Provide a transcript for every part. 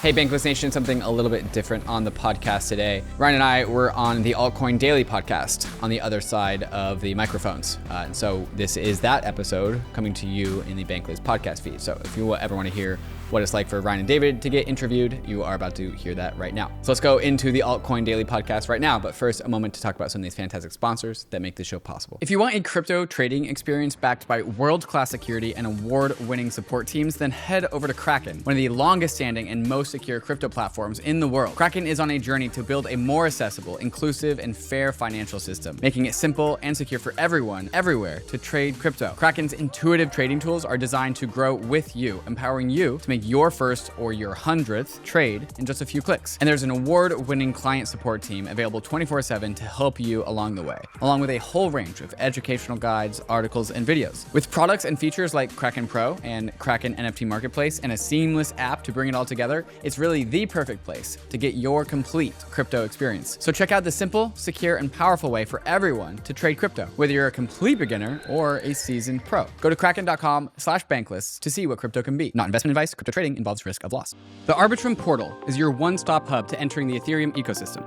Hey, Bankless Nation, something a little bit different on the podcast today. Ryan and I were on the Altcoin Daily podcast on the other side of the microphones. And so this is that episode coming to you in the Bankless podcast feed. So if you ever want to hear what it's like for Ryan and David to get interviewed, you are about to hear that right now. So let's go into the Altcoin Daily podcast right now. But first, a moment to talk about some of these fantastic sponsors that make this show possible. If you want a crypto trading experience backed by world-class security and award-winning support teams, then head over to KRAKEN, one of the longest standing and most secure crypto platforms in the world. KRAKEN is on a journey to build a more accessible, inclusive, and fair financial system, making it simple and secure for everyone, everywhere, to trade crypto. KRAKEN's intuitive trading tools are designed to grow with you, empowering you to make your first or your 100th trade in just a few clicks. And there's an award-winning client support team available 24/7 to help you along the way, along with a whole range of educational guides, articles, and videos. With products and features like KRAKEN Pro and KRAKEN NFT Marketplace and a seamless app to bring it all together, it's really the perfect place to get your complete crypto experience. So check out the simple, secure, and powerful way for everyone to trade crypto, whether you're a complete beginner or a seasoned pro. Go to kraken.com/bankless to see what crypto can be. Not investment advice. Crypto trading involves risk of loss. The ARBITRUM portal is your one-stop hub to entering the Ethereum ecosystem.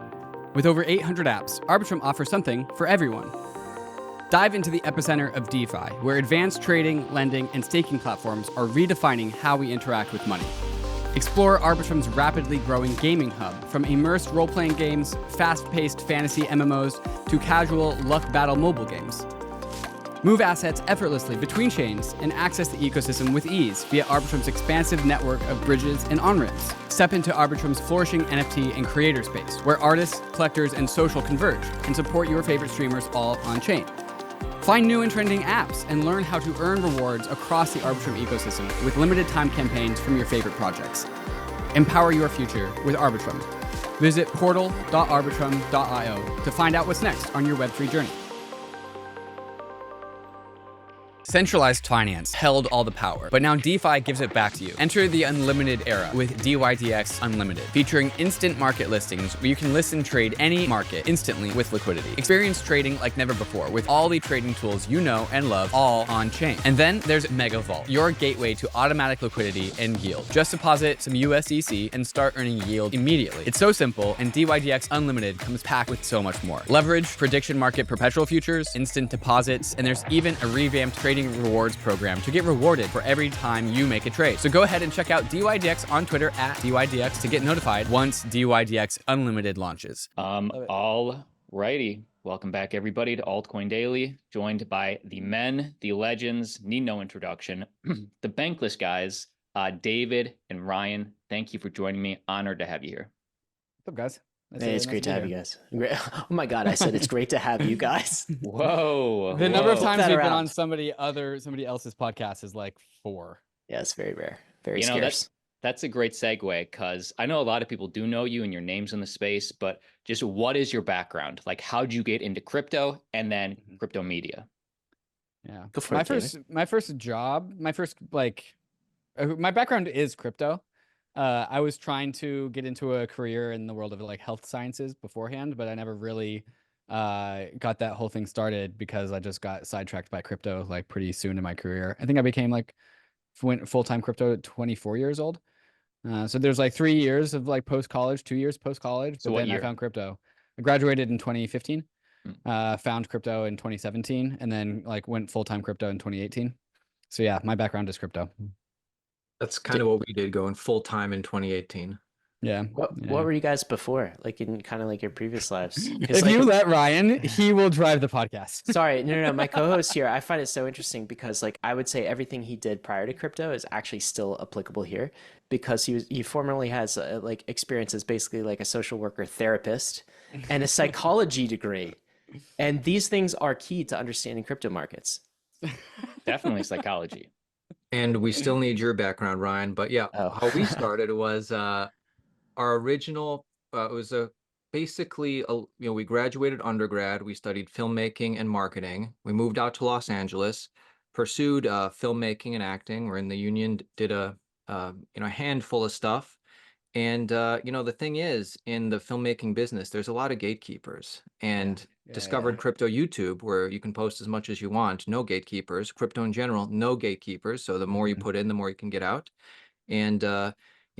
With over 800 apps, ARBITRUM offers something for everyone. Dive into the epicenter of DeFi, where advanced trading, lending, and staking platforms are redefining how we interact with money. Explore ARBITRUM's rapidly growing gaming hub, from immersed role-playing games, fast-paced fantasy MMOs, to casual luck battle mobile games. Move assets effortlessly between chains and access the ecosystem with ease via ARBITRUM's expansive network of bridges and on-ramps. Step into ARBITRUM's flourishing NFT and creator space, where artists, collectors, and social converge, and support your favorite streamers all on-chain. Find new and trending apps and learn how to earn rewards across the ARBITRUM ecosystem with limited time campaigns from your favorite projects. Empower your future with ARBITRUM. Visit portal.arbitrum.io to find out what's next on your Web3 journey. Centralized finance held all the power, but now DeFi gives it back to you. Enter the unlimited era with dYdX Unlimited, featuring instant market listings where you can list and trade any market instantly with liquidity. Experience trading like never before with all the trading tools you know and love, all on chain. And then there's Mega Vault, your gateway to automatic liquidity and yield. Just deposit some USDC and start earning yield immediately. It's so simple, and dYdX Unlimited comes packed with so much more. Leverage prediction market perpetual futures, instant deposits, and there's even a revamped trading rewards program to get rewarded for every time you make a trade. So go ahead and check out dYdX on Twitter at dYdX to get notified once dYdX Unlimited launches. All righty. Welcome back, everybody, to Altcoin Daily, joined by the men, the legends, need no introduction, the Bankless guys, David and Ryan. Thank you for joining me. Honored to have you here. What's up, guys? Hey, it's great to have you guys. Oh my God, I said it's great to have you guys. Whoa. The number of times we've been on somebody else's podcast is like 4. Yeah, it's very rare. Very scarce. That's a great segue, because I know a lot of people do know you and your name's in the space, but just what is your background? Like, how'd you get into crypto and then crypto media? Yeah. Go for my it, first job, my background is crypto. I was trying to get into a career in the world of like health sciences beforehand, but I never really got that whole thing started because I just got sidetracked by crypto like pretty soon in my career. I think I became like went full-time crypto at 24 years old. So there's like 3 years of like post-college, 2 years post-college. So but then I found crypto. I graduated in 2015, found crypto in 2017, and then like went full-time crypto in 2018. So yeah, my background is crypto. That's kind of what we did, going full time in 2018. Yeah. What were you guys before? Like in kind of like your previous lives? If you let Ryan, he will drive the podcast. Sorry, no. My co-host here, I find it so interesting because like I would say everything he did prior to crypto is actually still applicable here, because he formerly has like experience as basically like a social worker therapist and a psychology degree. And these things are key to understanding crypto markets. Definitely psychology. And we still need your background, Ryan. But yeah, how we started was our original, it was basically, we graduated undergrad. We studied filmmaking and marketing. We moved out to Los Angeles, pursued filmmaking and acting. We're in the union, did a handful of stuff. And, the thing is, in the filmmaking business, there's a lot of gatekeepers, and discovered crypto YouTube, where you can post as much as you want, no gatekeepers. Crypto in general, no gatekeepers. So the more you put in, the more you can get out. And,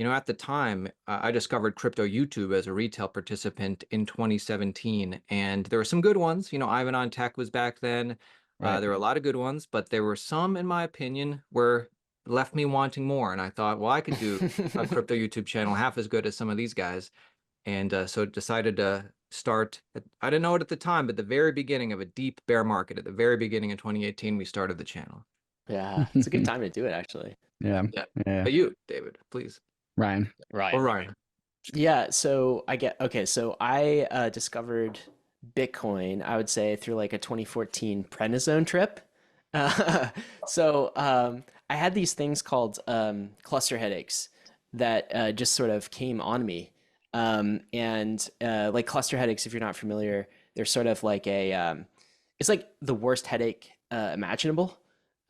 at the time, I discovered crypto YouTube as a retail participant in 2017, and there were some good ones. Ivan on Tech was back then. Right. There were a lot of good ones, but there were some, in my opinion, where left me wanting more. And I thought, well, I could do a crypto YouTube channel half as good as some of these guys. And so decided to start, I didn't know it at the time, but the very beginning of a deep bear market, at the very beginning of 2018, we started the channel. Yeah, it's a good time to do it, actually. Yeah. But you, David, please. Ryan. Or Ryan. Yeah, so I discovered Bitcoin, I would say, through like a 2014 prednisone trip. I had these things called cluster headaches that just sort of came on me. Like cluster headaches, if you're not familiar, they're sort of like it's like the worst headache imaginable.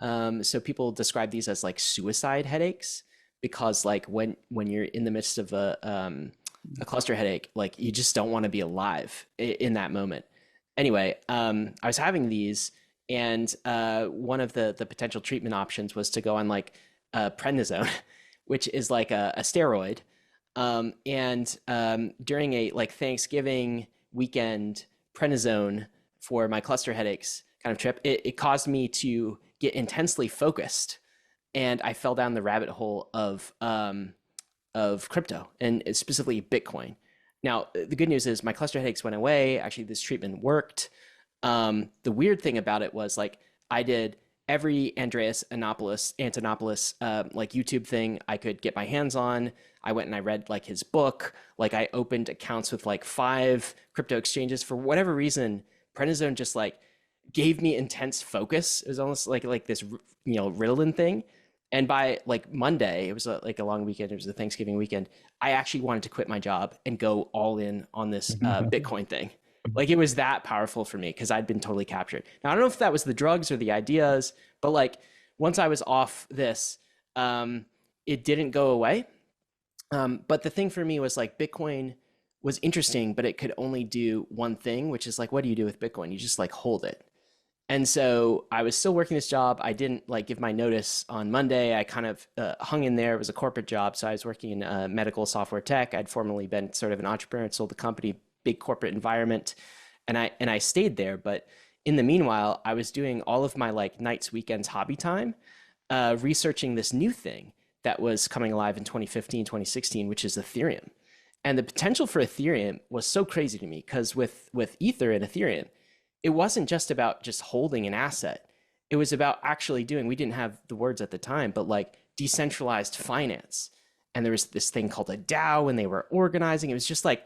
So people describe these as like suicide headaches, because like when you're in the midst of a cluster headache, like you just don't want to be alive in that moment. Anyway, I was having these, and one of the potential treatment options was to go on like prednisone, which is like a steroid. During a like Thanksgiving weekend prednisone for my cluster headaches kind of trip, it caused me to get intensely focused, and I fell down the rabbit hole of crypto, and specifically Bitcoin. Now, the good news is my cluster headaches went away. Actually, this treatment worked. The weird thing about it was like I did every Andreas Antonopoulos like YouTube thing I could get my hands on. I went and I read like his book. Like I opened accounts with like 5 crypto exchanges. For whatever reason, prednisone just like gave me intense focus. It was almost like this, Ritalin thing. And by like Monday, it was like a long weekend. It was the Thanksgiving weekend. I actually wanted to quit my job and go all in on this Bitcoin thing. Like it was that powerful for me because I'd been totally captured. Now, I don't know if that was the drugs or the ideas, but like once I was off this, it didn't go away. But the thing for me was like Bitcoin was interesting, but it could only do one thing, which is like, what do you do with Bitcoin? You just like hold it. And so I was still working this job. I didn't like give my notice on Monday. I kind of hung in there. It was a corporate job. So I was working in medical software tech. I'd formerly been sort of an entrepreneur and sold the company, big corporate environment. And I stayed there. But in the meanwhile, I was doing all of my like nights, weekends, hobby time, researching this new thing that was coming alive in 2015, 2016, which is Ethereum. And the potential for Ethereum was so crazy to me because with Ether and Ethereum, it wasn't just about just holding an asset. It was about actually doing, we didn't have the words at the time, but like decentralized finance. And there was this thing called a DAO, and they were organizing. It was just like,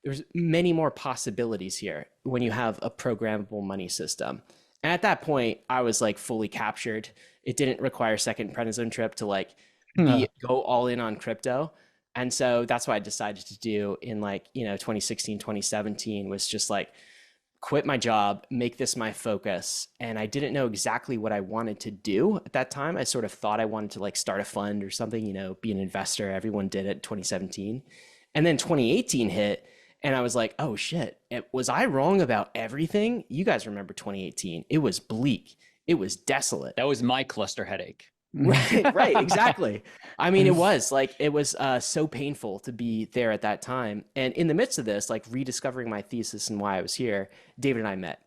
there's many more possibilities here when you have a programmable money system. And at that point, I was like fully captured. It didn't require a second prednisone trip to like go all in on crypto. And so that's what I decided to do in like, 2016, 2017 was just like, quit my job, make this my focus. And I didn't know exactly what I wanted to do at that time. I sort of thought I wanted to like start a fund or something, be an investor. Everyone did it in 2017. And then 2018 hit and I was like, oh shit, was I wrong about everything? You guys remember 2018. It was bleak. It was desolate. That was my cluster headache. Right, exactly. I mean, it was so painful to be there at that time. And in the midst of this, like rediscovering my thesis and why I was here, David and I met.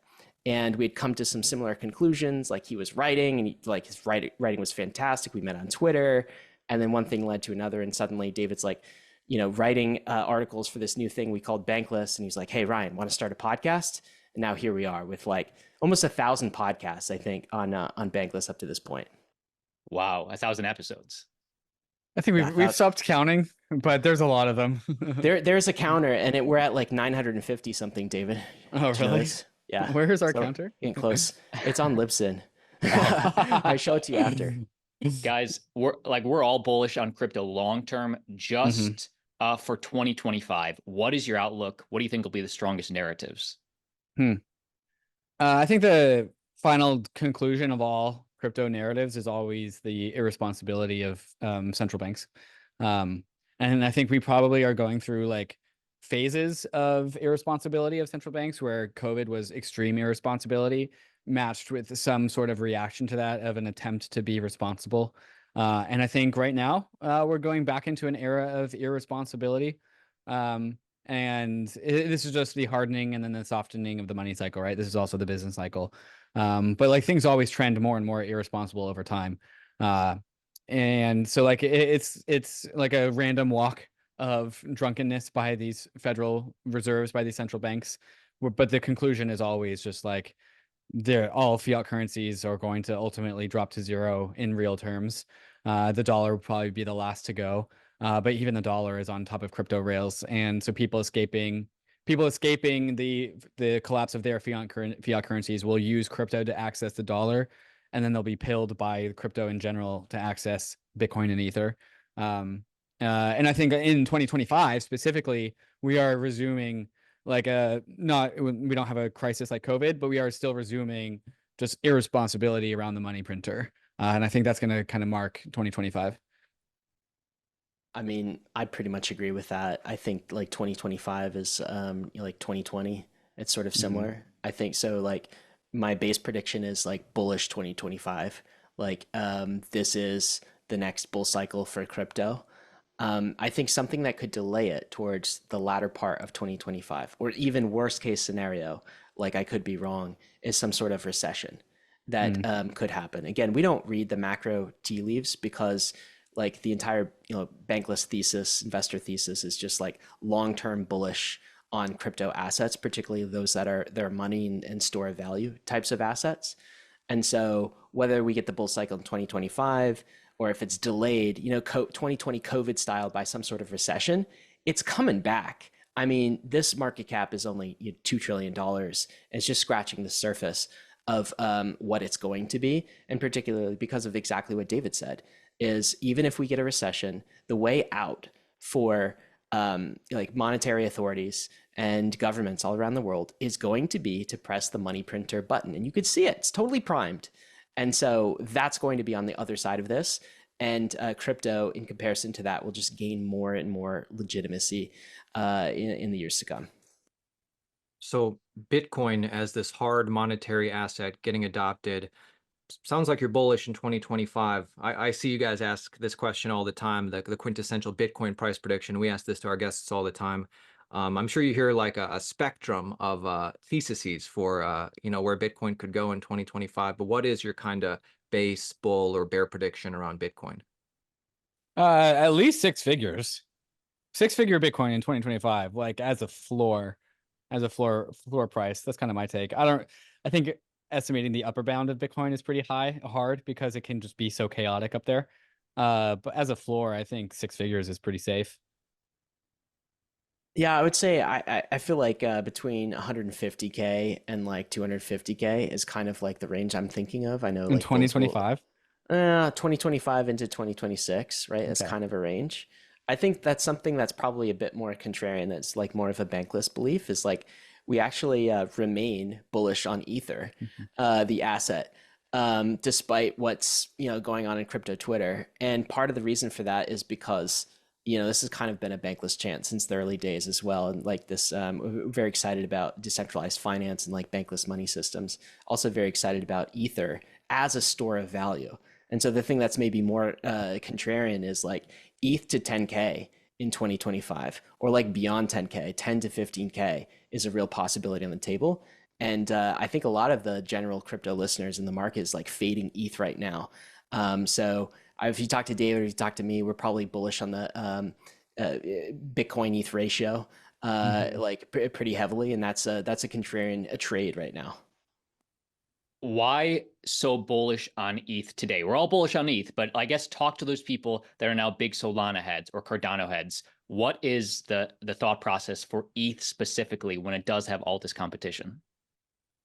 And we had come to some similar conclusions. Like he was writing and his writing was fantastic. We met on Twitter. And then one thing led to another. And suddenly David's like, writing articles for this new thing we called Bankless. And he's like, hey, Ryan, want to start a podcast? And now here we are with like almost 1,000 podcasts, I think, on Bankless up to this point. Wow, 1,000 episodes. I think we've stopped counting, but there's a lot of them. There's a counter, and we're at like 950 something, David. Oh, really? Yeah. Where's our counter? Getting close. It's on Libsyn. I show it to you after. Guys, we're all bullish on crypto long term. Just for 2025, what is your outlook? What do you think will be the strongest narratives? I think the final conclusion of all crypto narratives is always the irresponsibility of central banks. And I think we probably are going through like phases of irresponsibility of central banks where COVID was extreme irresponsibility matched with some sort of reaction to that of an attempt to be responsible. And I think right now we're going back into an era of irresponsibility. And this is just the hardening and then the softening of the money cycle, right? This is also the business cycle. But like things always trend more and more irresponsible over time. And so like it's like a random walk of drunkenness by these federal reserves, by these central banks. But the conclusion is always just like all fiat currencies are going to ultimately drop to zero in real terms. The dollar will probably be the last to go. But even the dollar is on top of crypto rails. And so people escaping the collapse of their fiat currencies will use crypto to access the dollar, and then they'll be pilled by crypto in general to access Bitcoin and Ether. And I think in 2025 specifically, we are resuming we don't have a crisis like COVID, but we are still resuming just irresponsibility around the money printer. And I think that's going to kind of mark 2025. I mean, I pretty much agree with that. I think like 2025 is like 2020. It's sort of similar. I think so. Like my base prediction is like bullish 2025. Like this is the next bull cycle for crypto. I think something that could delay it towards the latter part of 2025, or even worst case scenario, like I could be wrong, is some sort of recession that could happen. Again, we don't read the macro tea leaves because like the entire Bankless thesis, investor thesis is just like long-term bullish on crypto assets, particularly those that are their money and store of value types of assets. And so whether we get the bull cycle in 2025 or if it's delayed, 2020 COVID style by some sort of recession, it's coming back. I mean, this market cap is only $2 trillion. It's just scratching the surface of what it's going to be. And particularly because of exactly what David said, is even if we get a recession, the way out for like monetary authorities and governments all around the world is going to be to press the money printer button. And you could see it, it's totally primed. And so that's going to be on the other side of this. And crypto, in comparison to that, will just gain more and more legitimacy in the years to come. So Bitcoin as this hard monetary asset getting adopted, sounds like you're bullish in 2025. I see you guys ask this question all the time, the quintessential Bitcoin price prediction. We ask this to our guests all the time. I'm sure you hear like a spectrum of theses for where Bitcoin could go in 2025. But what is your kind of base bull or bear prediction around Bitcoin? At least six figures. Six-figure Bitcoin in 2025, like as a floor price. That's kind of my take. I think estimating the upper bound of Bitcoin is pretty hard because it can just be so chaotic up there. But as a floor, I think six figures is pretty safe. Yeah, I would say I feel like between 150K and like 250K is kind of like the range I'm thinking of. I know in like 2025. 2025 into 2026, right? It's Okay. kind of a range. I think that's something that's probably a bit more contrarian. That's like more of a bankless belief is like we actually remain bullish on Ether, the asset, despite what's going on in crypto Twitter. And part of the reason for that is because this has kind of been a bankless chant since the early days as well. And like this, we're very excited about decentralized finance and like bankless money systems. Also very excited about Ether as a store of value. And so the thing that's maybe more contrarian is like ETH to 10K in 2025, or like beyond 10K, 10 to 15K is a real possibility on the table. And I think a lot of the general crypto listeners in the market is like fading ETH right now. So if you talk to David or you talk to me, we're probably bullish on the Bitcoin ETH ratio like pretty heavily. And that's a contrarian trade right now. Why so bullish on ETH today? We're all bullish on ETH, but I guess talk to those people that are now big Solana heads or Cardano heads. What is the thought process for ETH specifically when it does have all this competition?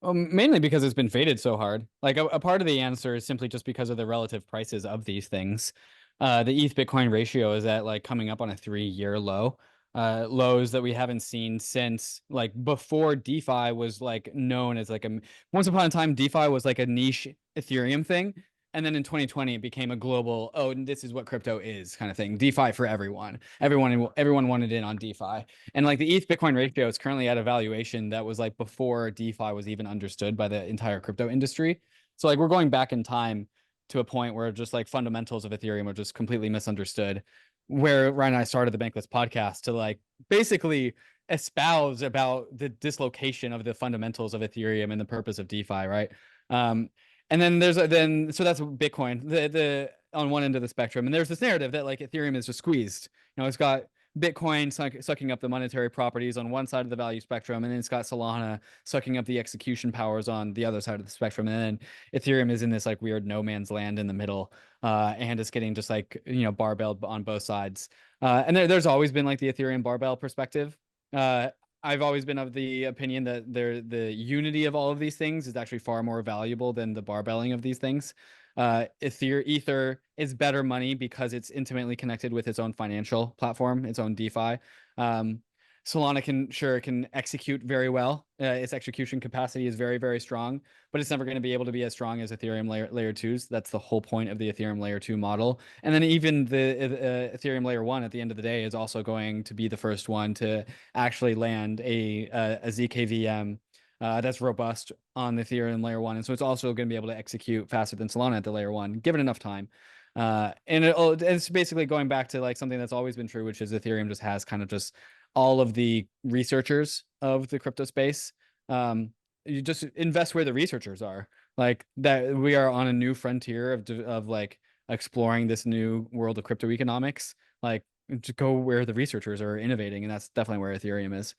Well, mainly because it's been faded so hard. Like a part of the answer is simply just because of the relative prices of these things. The ETH Bitcoin ratio is at like coming up on a 3-year low. Lows that we haven't seen since like before DeFi was like known as like once upon a time DeFi was like a niche Ethereum thing, and then in 2020 it became a global, oh, this is what crypto is kind of thing. DeFi for everyone. Everyone wanted in on DeFi. And like the ETH Bitcoin ratio is currently at a valuation that was like before DeFi was even understood by the entire crypto industry. So like we're going back in time to a point where just like fundamentals of Ethereum are just completely misunderstood. Where Ryan and I started the Bankless podcast to like basically espouse about the dislocation of the fundamentals of Ethereum and the purpose of DeFi, right? And then so that's Bitcoin, the on one end of the spectrum, and there's this narrative that like Ethereum is just squeezed. It's got Bitcoin sucking up the monetary properties on one side of the value spectrum, and then it's got Solana sucking up the execution powers on the other side of the spectrum, and then Ethereum is in this like weird no man's land in the middle, and it's getting just like barbelled on both sides. And there's always been like the Ethereum barbell perspective. I've always been of the opinion that the unity of all of these things is actually far more valuable than the barbelling of these things. Ether is better money because it's intimately connected with its own financial platform, its own DeFi. Solana can execute very well. Its execution capacity is very, very strong, but it's never going to be able to be as strong as Ethereum layer 2s. That's the whole point of the Ethereum layer 2 model. And then even the Ethereum layer 1 at the end of the day is also going to be the first one to actually land a ZKVM that's robust on the Ethereum layer 1. And so it's also going to be able to execute faster than Solana at the layer 1, given enough time. And it's basically going back to like something that's always been true, which is Ethereum just has kind of just all of the researchers of the crypto space. You just invest where the researchers are. Like that, we are on a new frontier of like exploring this new world of crypto economics. Like to go where the researchers are innovating, and that's definitely where Ethereum is.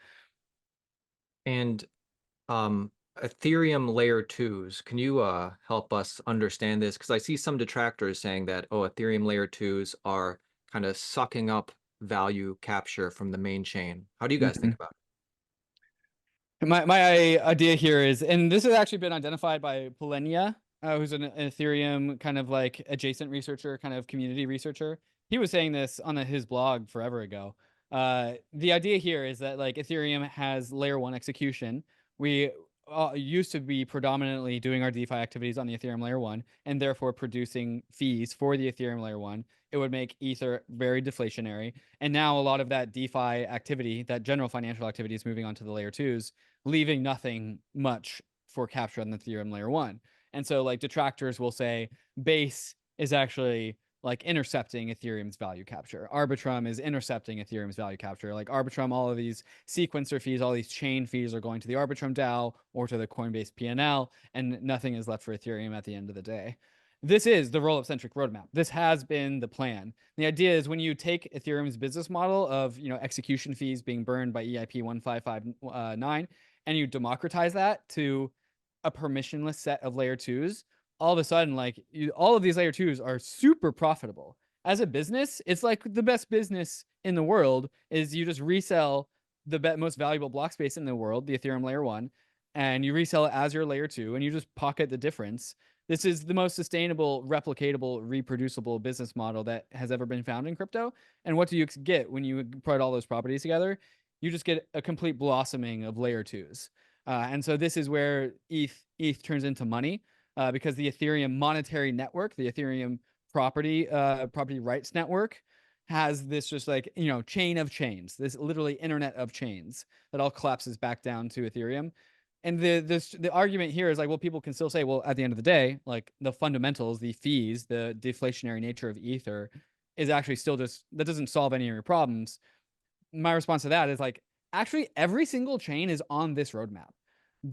And Ethereum layer 2s, can you help us understand this? Because I see some detractors saying that, oh, Ethereum layer 2s are kind of sucking up value capture from the main chain. How do you guys think about it? My idea here is, and this has actually been identified by Polenia, who's an Ethereum kind of like adjacent researcher, kind of community researcher. He was saying this on his blog forever ago. The idea here is that like Ethereum has layer 1 execution. We used to be predominantly doing our DeFi activities on the Ethereum layer 1 and therefore producing fees for the Ethereum layer 1. It would make Ether very deflationary. And now a lot of that DeFi activity, that general financial activity, is moving on to the layer 2s, leaving nothing much for capture on the Ethereum layer 1. And so like detractors will say Base is actually like intercepting Ethereum's value capture. Arbitrum is intercepting Ethereum's value capture. Like Arbitrum, all of these sequencer fees, all these chain fees are going to the Arbitrum DAO or to the Coinbase P&L, and nothing is left for Ethereum at the end of the day. This is the rollup centric roadmap. This has been the plan. The idea is when you take Ethereum's business model of execution fees being burned by EIP 1559 and you democratize that to a permissionless set of layer 2s, all of a sudden, like all of these layer 2s are super profitable. As a business, it's like the best business in the world is you just resell the most valuable block space in the world, the Ethereum layer 1, and you resell it as your layer 2, and you just pocket the difference. This is the most sustainable, replicatable, reproducible business model that has ever been found in crypto. And what do you get when you put all those properties together? You just get a complete blossoming of layer 2s. And so this is where ETH turns into money. Because the Ethereum monetary network, the Ethereum property rights network, has this just like chain of chains, this literally internet of chains that all collapses back down to Ethereum. And the argument here is like, well, people can still say, well, at the end of the day, like the fundamentals, the fees, the deflationary nature of Ether is actually still just, that doesn't solve any of your problems. My response to that is like, actually, every single chain is on this roadmap.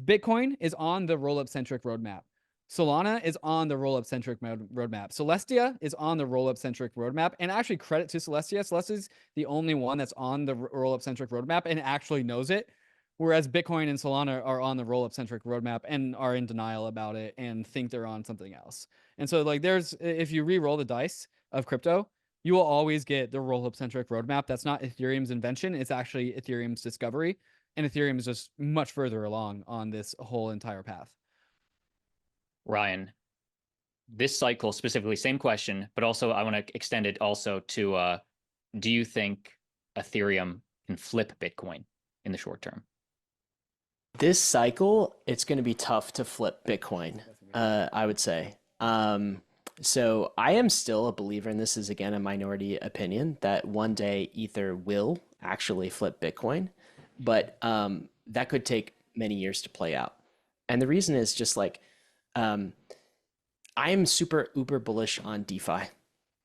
Bitcoin is on the rollup centric roadmap. Solana is on the rollup centric roadmap. Celestia is on the rollup centric roadmap. And actually, credit to Celestia. Celestia is the only one that's on the rollup centric roadmap and actually knows it. Whereas Bitcoin and Solana are on the rollup centric roadmap and are in denial about it and think they're on something else. And so, like, if you re-roll the dice of crypto, you will always get the rollup centric roadmap. That's not Ethereum's invention. It's actually Ethereum's discovery. And Ethereum is just much further along on this whole entire path. Ryan, this cycle specifically, same question, but also I want to extend it also to, do you think Ethereum can flip Bitcoin in the short term? This cycle, it's going to be tough to flip Bitcoin, I would say. So I am still a believer, and this is again a minority opinion, that one day Ether will actually flip Bitcoin, but that could take many years to play out. And the reason is just like, I am super uber bullish on DeFi.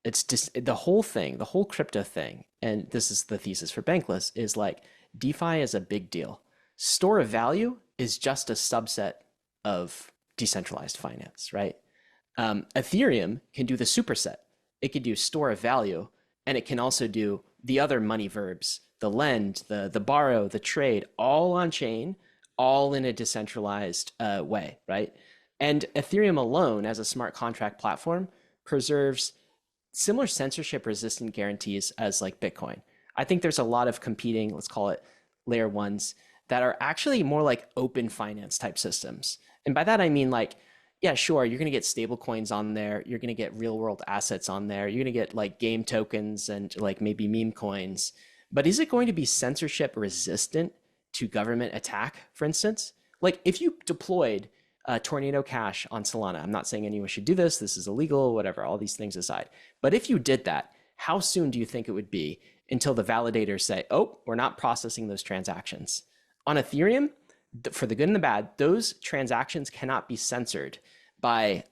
It's just the whole thing, the whole crypto thing. And this is the thesis for Bankless is like DeFi is a big deal. Store of value is just a subset of decentralized finance, right? Ethereum can do the superset. It can do store of value, and it can also do the other money verbs, the lend, the borrow, the trade, all on chain, all in a decentralized way, right? And Ethereum alone, as a smart contract platform, preserves similar censorship resistant guarantees as like Bitcoin. I think there's a lot of competing, let's call it layer ones, that are actually more like open finance type systems. And by that, I mean like, yeah, sure, you're going to get stable coins on there. You're going to get real world assets on there. You're going to get like game tokens and like maybe meme coins. But is it going to be censorship resistant to government attack, for instance? Like if you deployed Tornado Cash on Solana, I'm not saying anyone should do this. This is illegal, whatever, all these things aside. But if you did that, how soon do you think it would be until the validators say, oh, we're not processing those transactions? On Ethereum, for the good and the bad, those transactions cannot be censored by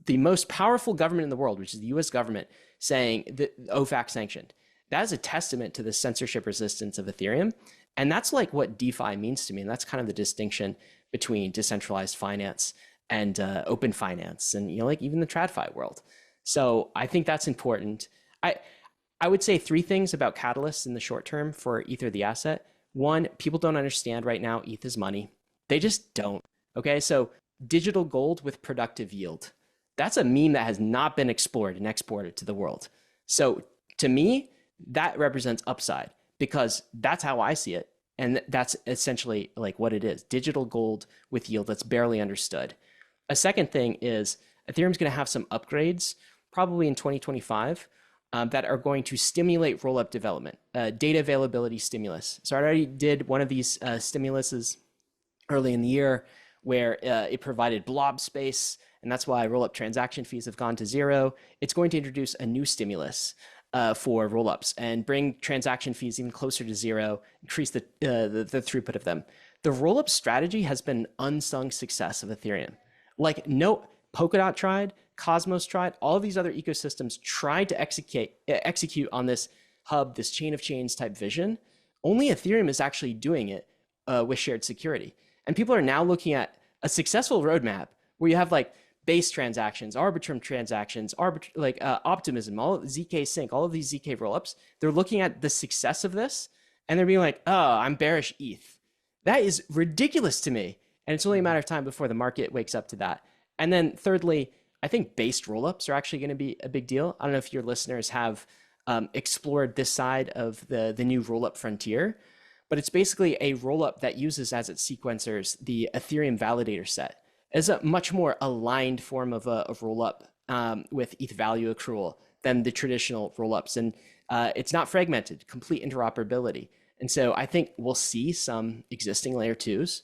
the most powerful government in the world, which is the US government, saying that OFAC sanctioned. That is a testament to the censorship resistance of Ethereum. And that's like what DeFi means to me. And that's kind of the distinction between decentralized finance and open finance and, you know, like even the TradFi world. So I think that's important. I would say three things about catalysts in the short term for Ether, the asset. One, people don't understand right now ETH is money. They just don't. Okay, so digital gold with productive yield. That's a meme that has not been explored and exported to the world. So to me, that represents upside because that's how I see it. And that's essentially like what it is. Digital gold with yield that's barely understood. A second thing is Ethereum's going to have some upgrades probably in 2025 that are going to stimulate rollup development, data availability stimulus. So I already did one of these stimuluses early in the year where it provided blob space, and that's why rollup transaction fees have gone to zero. It's going to introduce a new stimulus for rollups and bring transaction fees even closer to zero, increase the throughput of them. The rollup strategy has been an unsung success of Ethereum. Like no, Polkadot tried, Cosmos tried, all of these other ecosystems tried to execute on this hub, this chain of chains type vision. Only Ethereum is actually doing it with shared security. And people are now looking at a successful roadmap where you have like base transactions, ARBITRUM transactions, Optimism, all of ZK Sync, all of these ZK rollups. They're looking at the success of this and they're being like, oh, I'm bearish ETH. That is ridiculous to me. And it's only a matter of time before the market wakes up to that. And then thirdly, I think based rollups are actually going to be a big deal. I don't know if your listeners have explored this side of the new rollup frontier, but it's basically a rollup that uses as its sequencers the Ethereum validator set as a much more aligned form of rollup with ETH value accrual than the traditional rollups. And it's not fragmented, complete interoperability. And so I think we'll see some existing layer twos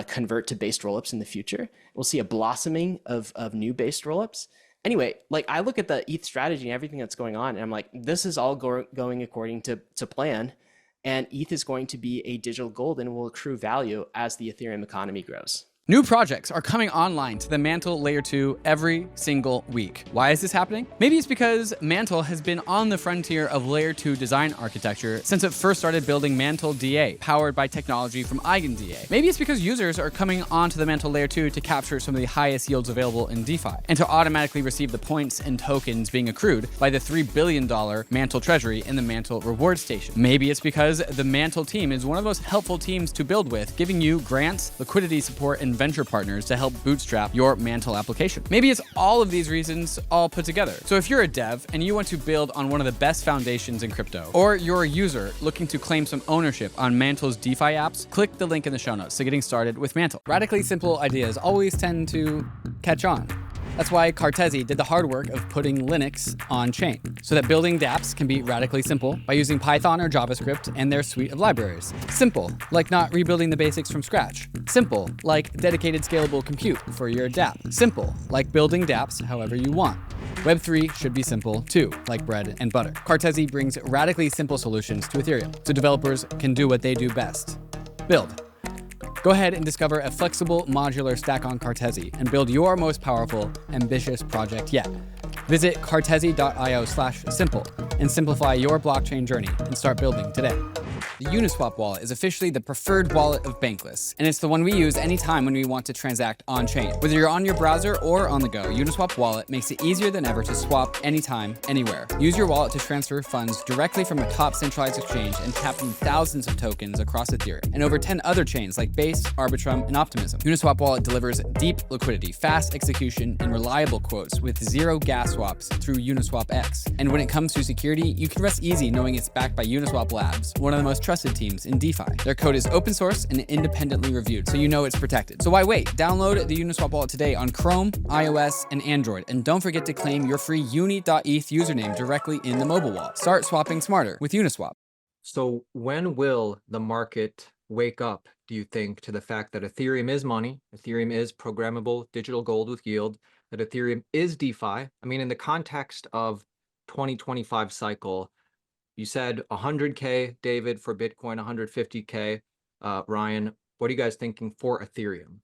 convert to based rollups in the future. We'll see a blossoming of new based rollups. Anyway, like I look at the ETH strategy and everything that's going on, and I'm like, this is all going according to plan. And ETH is going to be a digital gold and will accrue value as the Ethereum economy grows. New projects are coming online to the MANTLE Layer 2 every single week. Why is this happening? Maybe it's because MANTLE has been on the frontier of Layer 2 design architecture since it first started building MANTLE DA, powered by technology from EigenDA. Maybe it's because users are coming onto the MANTLE Layer 2 to capture some of the highest yields available in DeFi, and to automatically receive the points and tokens being accrued by the $3 billion MANTLE treasury in the MANTLE reward station. Maybe it's because the MANTLE team is one of the most helpful teams to build with, giving you grants, liquidity support, and venture partners to help bootstrap your MANTLE application. Maybe it's all of these reasons all put together. So if you're a dev and you want to build on one of the best foundations in crypto, or you're a user looking to claim some ownership on MANTLE's DeFi apps, click the link in the show notes to getting started with MANTLE. Radically simple ideas always tend to catch on. That's why CARTESI did the hard work of putting Linux on chain, so that building dApps can be radically simple by using Python or JavaScript and their suite of libraries. Simple, like not rebuilding the basics from scratch. Simple, like dedicated scalable compute for your dApp. Simple, like building dApps however you want. Web3 should be simple too, like bread and butter. CARTESI brings radically simple solutions to Ethereum, so developers can do what they do best: build. Go ahead and discover a flexible modular stack on CARTESI and build your most powerful, ambitious project yet. Visit cartesi.io/simple and simplify your blockchain journey and start building today. The UNISWAP wallet is officially the preferred wallet of Bankless, and it's the one we use anytime when we want to transact on-chain. Whether you're on your browser or on the go, UNISWAP wallet makes it easier than ever to swap anytime, anywhere. Use your wallet to transfer funds directly from a top centralized exchange and tap in thousands of tokens across Ethereum and over 10 other chains like Base, Arbitrum, and Optimism. UNISWAP wallet delivers deep liquidity, fast execution, and reliable quotes with zero gas swaps through Uniswap X. And when it comes to security, you can rest easy knowing it's backed by Uniswap Labs, one of the most trusted teams in DeFi. Their code is open source and independently reviewed, so you know it's protected. So why wait? Download the Uniswap wallet today on Chrome, iOS, and Android. And don't forget to claim your free uni.eth username directly in the mobile wallet. Start swapping smarter with Uniswap. So when will the market wake up, do you think, to the fact that Ethereum is money, Ethereum is programmable digital gold with yield, that Ethereum is DeFi? I mean, in the context of 2025 cycle, you said 100K, David, for Bitcoin, 150K. Ryan, what are you guys thinking for Ethereum?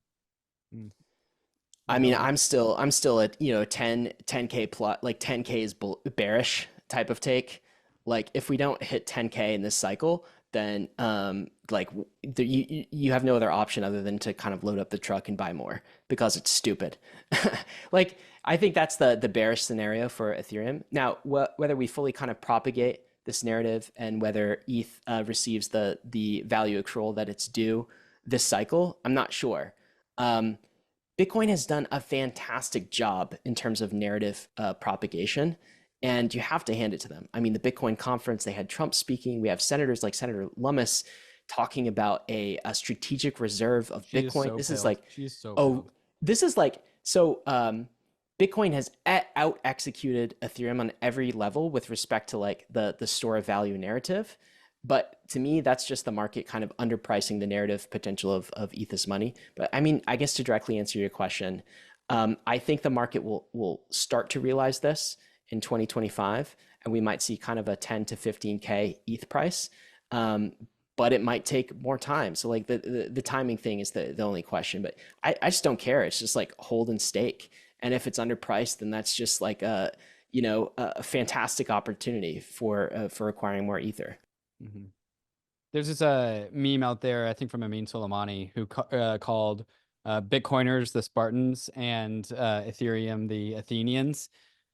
I mean, I'm still at, 10K plus, like 10K is bearish type of take. Like if we don't hit 10K in this cycle, then you have no other option other than to kind of load up the truck and buy more because it's stupid. Like I think that's the bearish scenario for Ethereum. Now, whether we fully kind of propagate this narrative and whether ETH receives the value accrual that it's due this cycle, I'm not sure. Bitcoin has done a fantastic job in terms of narrative propagation, and you have to hand it to them. I mean, the Bitcoin conference, they had Trump speaking. We have senators like Senator Lummis talking about a strategic reserve of Bitcoin. This is like, this is like, so Bitcoin has out executed Ethereum on every level with respect to like the store of value narrative. But to me, that's just the market kind of underpricing the narrative potential of ETH as money. But I mean, I guess to directly answer your question, I think the market will start to realize this in 2025, and we might see kind of a 10 to 15K ETH price. But it might take more time. So like the timing thing is the only question, but I just don't care. It's just like hold and stake. And if it's underpriced, then that's just like a fantastic opportunity for acquiring more Ether. Mm-hmm. There's this meme out there, I think from Amin Soleimani, who called Bitcoiners the Spartans and Ethereum the Athenians.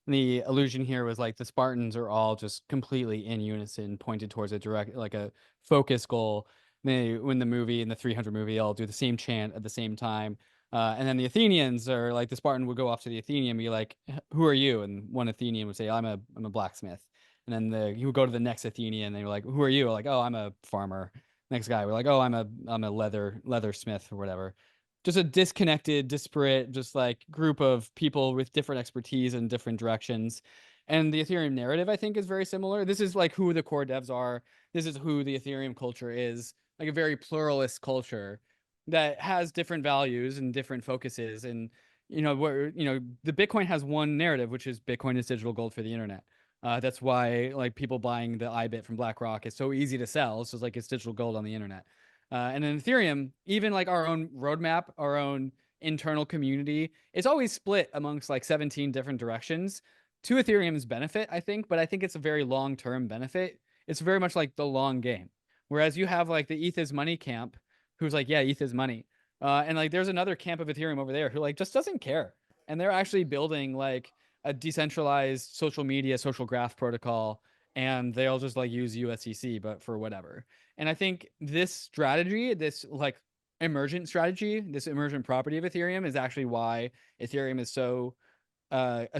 And the allusion here was like the Spartans are all just completely in unison, pointed towards a direct, like a focus goal. When the movie, in the 300 movie, all do the same chant at the same time. And then the Athenians are like, the Spartan would go off to the Athenian and be like, who are you? And one Athenian would say, I'm a blacksmith. And then he would go to the next Athenian and they were like, who are you? Like, oh, I'm a farmer. Next guy, we're like, oh, I'm a leather smith or whatever. Just a disconnected, disparate, just like group of people with different expertise in different directions. And the Ethereum narrative, I think, is very similar. This is like who the core devs are. This is who the Ethereum culture is, like a very pluralist culture that has different values and different focuses. And, the Bitcoin has one narrative, which is Bitcoin is digital gold for the internet. That's why like people buying the IBIT from BlackRock is so easy to sell. So it's like it's digital gold on the internet. And in Ethereum, even like our own roadmap, our own internal community, it's always split amongst like 17 different directions to Ethereum's benefit, I think. But I think it's a very long-term benefit. It's very much like the long game. Whereas you have like the ETH is money camp, who's like, yeah, ETH is money. And like there's another camp of Ethereum over there who like just doesn't care. And they're actually building like a decentralized social media, social graph protocol, and they'll just like use USDC, but for whatever. And I think this strategy, this like emergent strategy, this emergent property of Ethereum is actually why Ethereum is so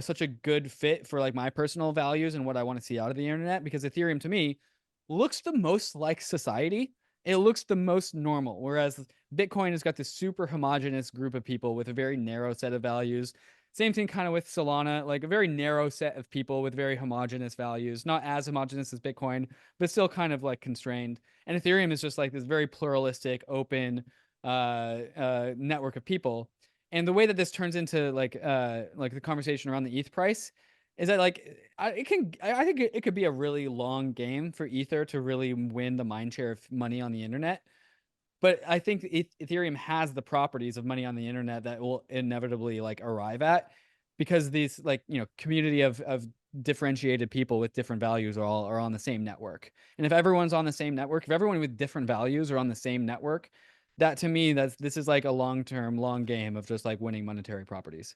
such a good fit for like my personal values and what I want to see out of the internet, because Ethereum to me looks the most like society. It looks the most normal, whereas Bitcoin has got this super homogenous group of people with a very narrow set of values. Same thing kind of with Solana, like a very narrow set of people with very homogenous values, not as homogenous as Bitcoin, but still kind of like constrained. And Ethereum is just like this very pluralistic, open network of people. And the way that this turns into like the conversation around the ETH price is that like I think it could be a really long game for Ether to really win the mind share of money on the internet. But I think Ethereum has the properties of money on the internet that will inevitably like arrive at, because these like, you know, community of differentiated people with different values are on the same network. And if everyone's on the same network, if everyone with different values are on the same network, that to me, this is like a long-term, long game of just like winning monetary properties.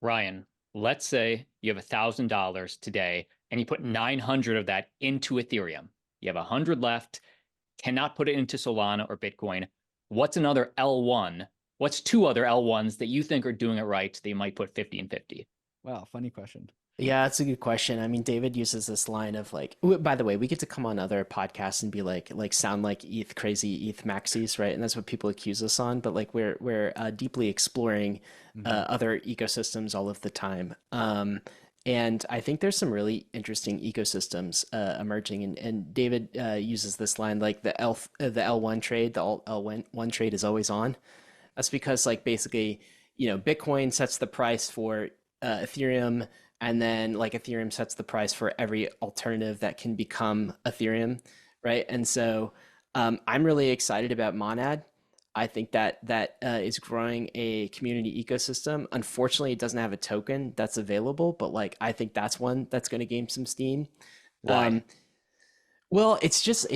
Ryan, let's say you have $1,000 today and you put 900 of that into Ethereum. You have 100 left, cannot put it into Solana or Bitcoin. What's another L1? What's two other L1s that you think are doing it right that you might put 50 and 50? Wow, funny question. Yeah, that's a good question. I mean, David uses this line of like, by the way, we get to come on other podcasts and be like sound like ETH crazy ETH maxis, right? And that's what people accuse us on. But like we're deeply exploring other ecosystems all of the time. And I think there's some really interesting ecosystems emerging. And David uses this line like the L1 trade, the L1 trade is always on. That's because like basically, you know, Bitcoin sets the price for Ethereum, and then like Ethereum sets the price for every alternative that can become Ethereum, right? And so I'm really excited about Monad. I think that is growing a community ecosystem. Unfortunately, it doesn't have a token that's available, but like I think that's one that's going to gain some steam. Why? Well, it's just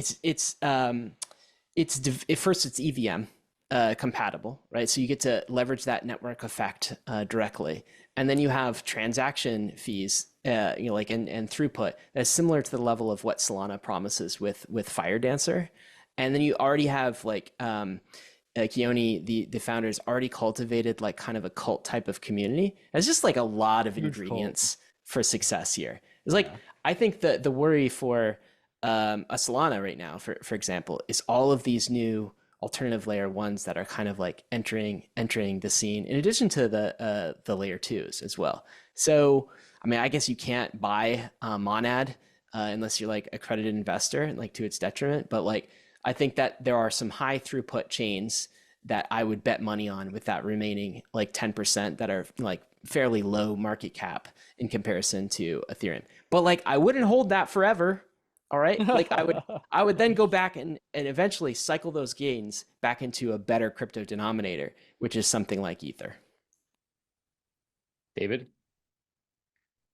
first it's EVM compatible, right? So you get to leverage that network effect directly, and then you have transaction fees, you know, like and throughput that's similar to the level of what Solana promises with Fire Dancer, and then you already have like Keone, the founders, already cultivated like kind of a cult type of community. It's just like a lot of ingredients for success here. It's like I think the worry for a Solana right now, for example, is all of these new alternative layer ones that are kind of like entering the scene, in addition to the layer twos as well. So I mean, I guess you can't buy Monad unless you're like accredited investor, and like to its detriment. But like I think that there are some high throughput chains that I would bet money on with that remaining like 10% that are like fairly low market cap in comparison to Ethereum. But like I wouldn't hold that forever. All right. Like I would then go back and eventually cycle those gains back into a better crypto denominator, which is something like Ether. David?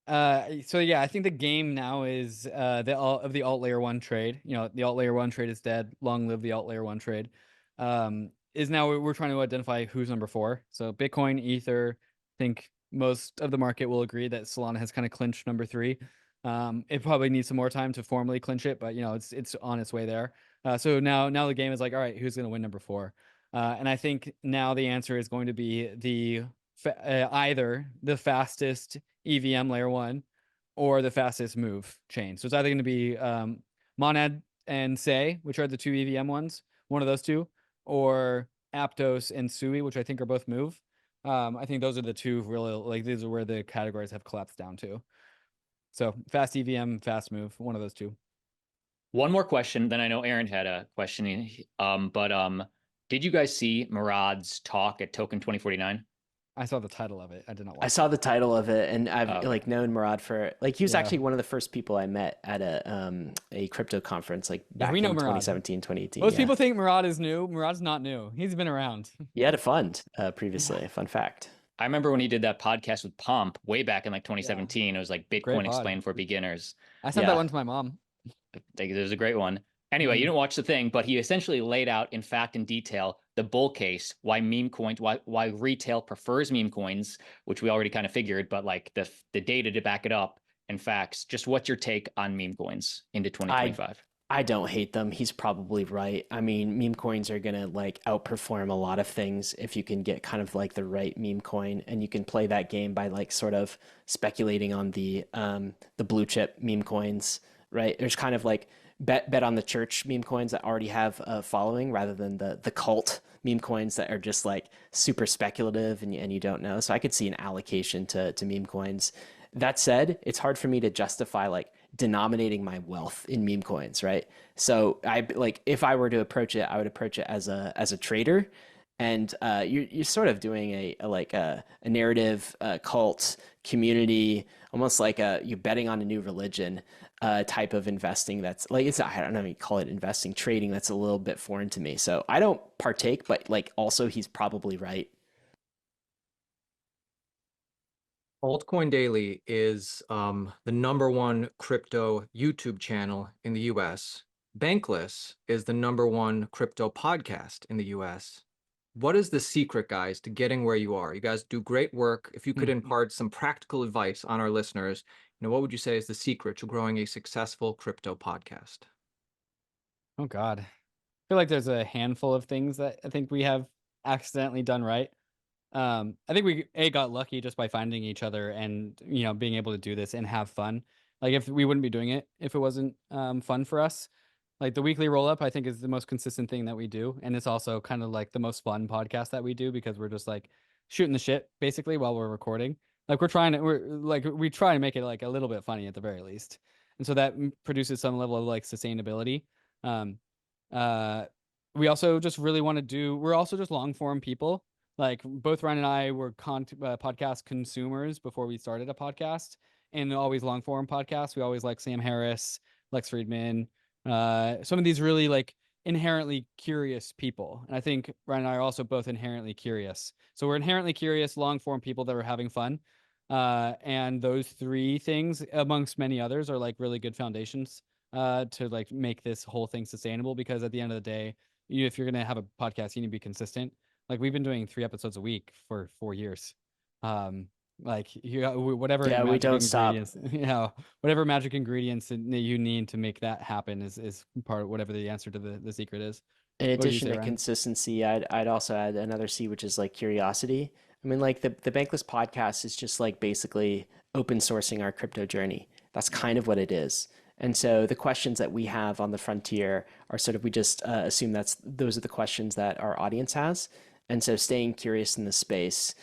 So yeah, I think the game now is the alt layer one trade. You know, the alt layer one trade is dead. Long live the alt layer one trade. Is now we're trying to identify who's number 4. So Bitcoin, Ether. I think most of the market will agree that Solana has kind of clinched number 3. It probably needs some more time to formally clinch it, but you know, it's on its way there. So now the game is like, all right, who's going to win number 4? And I think now the answer is going to be either the fastest EVM layer 1 or the fastest move chain. So it's either going to be Monad and Sei, which are the 2 EVM ones, one of those 2, or Aptos and Sui, which I think are both move. I think those are the 2 really, like these are where the categories have collapsed down to. So fast EVM, fast move, one of those 2. One more question. Then I know Aaron had a question. Did you guys see Murad's talk at Token 2049? I saw the title of it. I did not watch I saw the title of it, and I've like known Murad for like he was Yeah. actually one of the first people I met at a crypto conference like back we know in Murad. 2017, 2018. Most people think Murad is new. Murad's not new. He's been around. He had a fund previously. Fun fact. I remember when he did that podcast with Pomp way back in like 2017. It was like Bitcoin Explained for Beginners. I sent that one to my mom. It was a great one. Anyway, you didn't watch the thing, but he essentially laid out in fact and detail the bull case, why meme coins, why retail prefers meme coins, which we already kind of figured, but like the data to back it up and facts. Just what's your take on meme coins into 2025? I don't hate them. He's probably right. I mean, meme coins are gonna like outperform a lot of things if you can get kind of like the right meme coin, and you can play that game by like sort of speculating on the blue chip meme coins, right? There's kind of like bet on the church meme coins that already have a following, rather than the cult meme coins that are just like super speculative and you don't know. So I could see an allocation to meme coins. That said, it's hard for me to justify like denominating my wealth in meme coins, right? So I like if I were to approach it, I would approach it as a trader, and you're sort of doing a narrative cult community, almost like you're betting on a new religion type of investing. That's like, I don't know if you call it investing, trading. That's a little bit foreign to me. So I don't partake, but like also he's probably right. Altcoin Daily is the #1 crypto YouTube channel in the US. Bankless is the #1 crypto podcast in the US. What is the secret, guys, to getting where you are? You guys do great work. If you could impart some practical advice on our listeners, what would you say is the secret to growing a successful crypto podcast? Oh God. I feel like there's a handful of things that I think we have accidentally done right. I think we got lucky just by finding each other and being able to do this and have fun. Like if we wouldn't be doing it if it wasn't fun for us. Like the weekly roll up, I think is the most consistent thing that we do, and it's also kind of like the most fun podcast that we do because we're just like shooting the shit basically while we're recording. Like we try to make it like a little bit funny at the very least, and so that produces some level of like sustainability. Um, we also just really want to we're also just long form people. Like both Ryan and I were podcast consumers before we started a podcast, and always long form podcasts. We always like Sam Harris, Lex Friedman, some of these really like inherently curious people. And I think Ryan and I are also both inherently curious. So we're inherently curious, long form people that are having fun. And those three things, amongst many others, are like really good foundations to like make this whole thing sustainable. Because at the end of the day, if you're gonna have a podcast, you need to be consistent. Like we've been doing 3 episodes a week for 4 years. Like whatever we don't stop. Whatever magic ingredients that you need to make that happen is part of whatever the answer to the secret is. In addition to consistency, I'd also add another C, which is like curiosity. I mean, like the Bankless podcast is just like basically open sourcing our crypto journey. That's kind of what it is. And so the questions that we have on the frontier are sort of, we just assume those are the questions that our audience has. And so staying curious in the space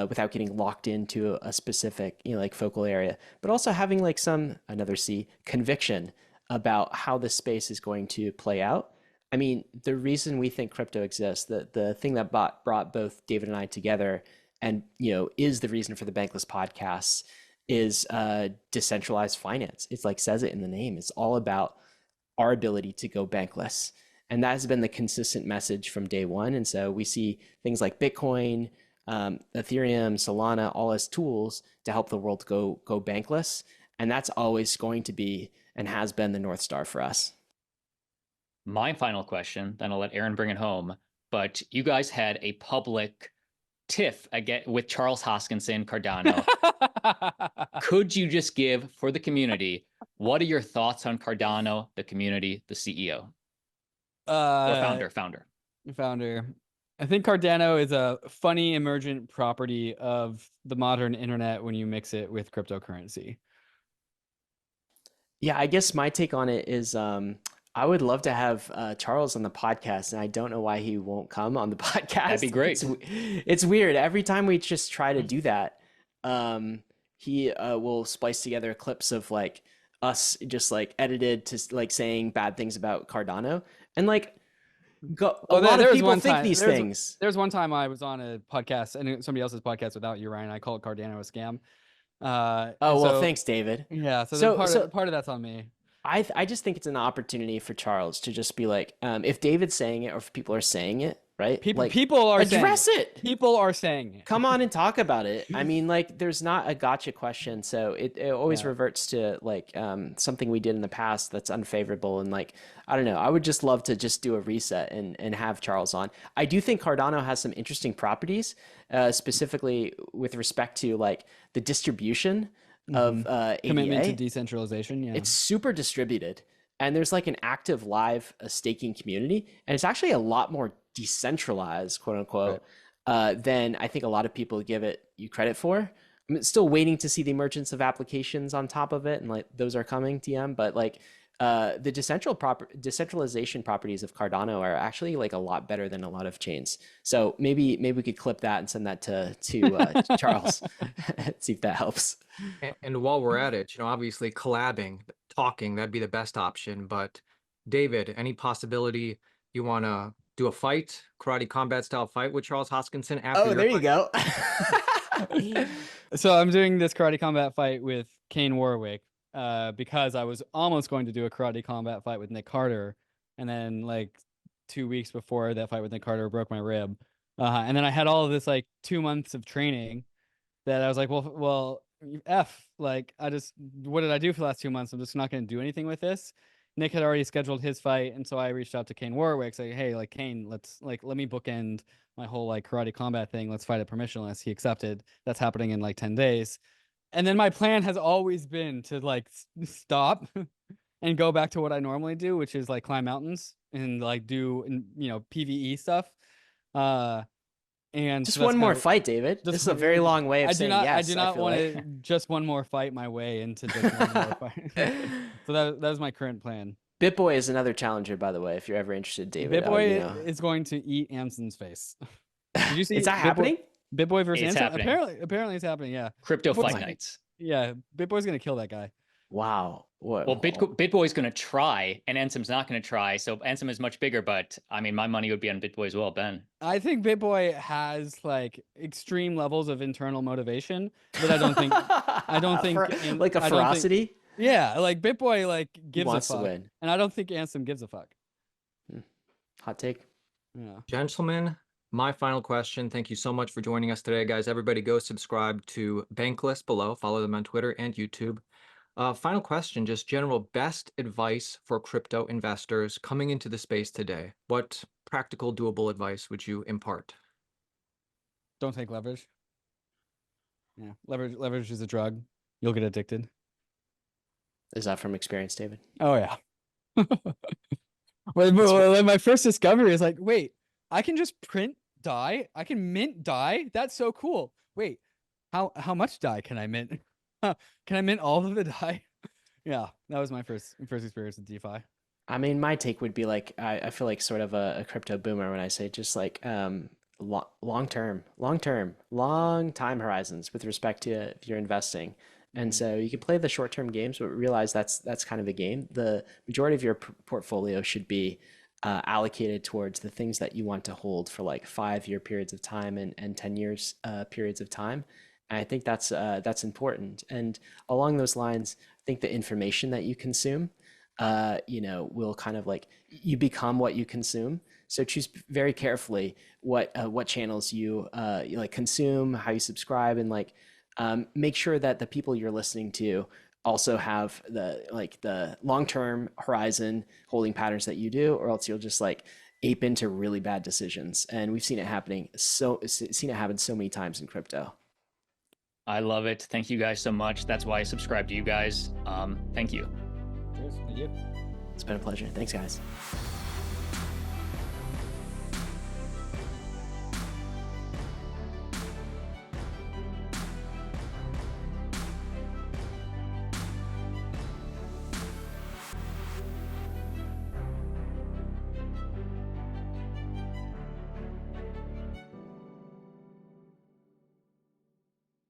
without getting locked into a specific, like focal area, but also having like another C, conviction about how this space is going to play out. I mean, the reason we think crypto exists, the thing that brought both David and I together and, is the reason for the Bankless podcasts is decentralized finance. It's like says it in the name. It's all about our ability to go bankless. And that has been the consistent message from day one. And so we see things like Bitcoin, Ethereum, Solana, all as tools to help the world go bankless. And that's always going to be and has been the North Star for us. My final question, then I'll let Aaron bring it home. But you guys had a public tiff again with Charles Hoskinson, Cardano. Could you just give for the community, what are your thoughts on Cardano, the community, the CEO? Or founder. I think Cardano is a funny emergent property of the modern internet when you mix it with cryptocurrency. Yeah, I guess my take on it is I would love to have Charles on the podcast, and I don't know why he won't come on the podcast. That'd be great. It's weird. Every time we just try to do that, he will splice together clips of like us just like edited to like saying bad things about Cardano. And like a lot of people think these things. There's one time I was on a podcast and somebody else's podcast without you, Ryan. I called Cardano a scam. Well, thanks, David. Yeah, so part of that's on me. I just think it's an opportunity for Charles to just be like, if David's saying it or if people are saying it, right? People are address it. People are saying it. Come on and talk about it. I mean, like, there's not a gotcha question, so it always reverts to like something we did in the past that's unfavorable. And like, I don't know. I would just love to just do a reset and have Charles on. I do think Cardano has some interesting properties, specifically with respect to like the distribution of commitment ADA. to decentralization. Yeah, it's super distributed, and there's like an active live staking community, and it's actually a lot more decentralized, quote unquote, than I think a lot of people give you credit for. I'm still waiting to see the emergence of applications on top of it, and like those are coming, TM. But like the decentralization properties of Cardano are actually like a lot better than a lot of chains. So maybe we could clip that and send that to Charles, see if that helps. And while we're at it, obviously collabing, talking, that'd be the best option. But David, any possibility you want to do a fight, karate combat style fight with Charles Hoskinson after? Oh, there you go. So I'm doing this karate combat fight with Kane Warwick because I was almost going to do a karate combat fight with Nick Carter, and then like 2 weeks before that fight with Nick Carter, broke my rib, and then I had all of this like 2 months of training that I was like, well, like what did I do for the last 2 months? I'm just not going to do anything with this. Nick had already scheduled his fight, and so I reached out to Kane Warwick, saying, hey, like Kane, let me bookend my whole like karate combat thing. Let's fight it permissionless. He accepted. That's happening in like 10 days. And then my plan has always been to like stop and go back to what I normally do, which is like climb mountains and like do, PvE stuff. And just so one more fight, David. This is a very long way of saying yes. I do not want to just one more fight my way into just one more fight. So that was my current plan. BitBoy is another challenger, by the way, if you're ever interested, David. BitBoy is going to eat Anson's face. Did you see? Is that happening? BitBoy versus Anson? Happening. Apparently it's happening, yeah. Crypto fight nights. Yeah, BitBoy's going to kill that guy. Wow. What? Well, BitBoy's going to try, and Ansom's not going to try. So Ansom is much bigger, but I mean, my money would be on BitBoy as well, Ben. I think BitBoy has like extreme levels of internal motivation that I don't think. Like a ferocity. Yeah, like BitBoy like gives a fuck, to win. And I don't think Ansom gives a fuck. Hot take. Yeah. Gentlemen, my final question. Thank you so much for joining us today, guys. Everybody go subscribe to Bankless below. Follow them on Twitter and YouTube. Final question, just general best advice for crypto investors coming into the space today. What practical, doable advice would you impart? Don't take leverage. Yeah, leverage is a drug. You'll get addicted. Is that from experience, David? Oh, yeah. Well, my first discovery is like, wait, I can just print dye? I can mint dye? That's so cool. Wait, how much dye can I mint? Can I mint all of the dye? Yeah, that was my first experience with DeFi. I mean, my take would be like, I feel like sort of a crypto boomer when I say just like long time horizons with respect to if you're investing. And so you can play the short-term games, but realize that's kind of a game. The majority of your portfolio should be allocated towards the things that you want to hold for like 5-year periods of time and 10 years periods of time. And I think that's important. And along those lines, I think the information that you consume, will kind of like, you become what you consume. So choose very carefully what channels you like consume, how you subscribe, and like make sure that the people you're listening to also have the long-term horizon holding patterns that you do, or else you'll just like ape into really bad decisions. And we've seen it happen so many times in crypto. I love it. Thank you guys so much. That's why I subscribe to you guys. Thank you. Cheers. Thank you. It's been a pleasure. Thanks, guys.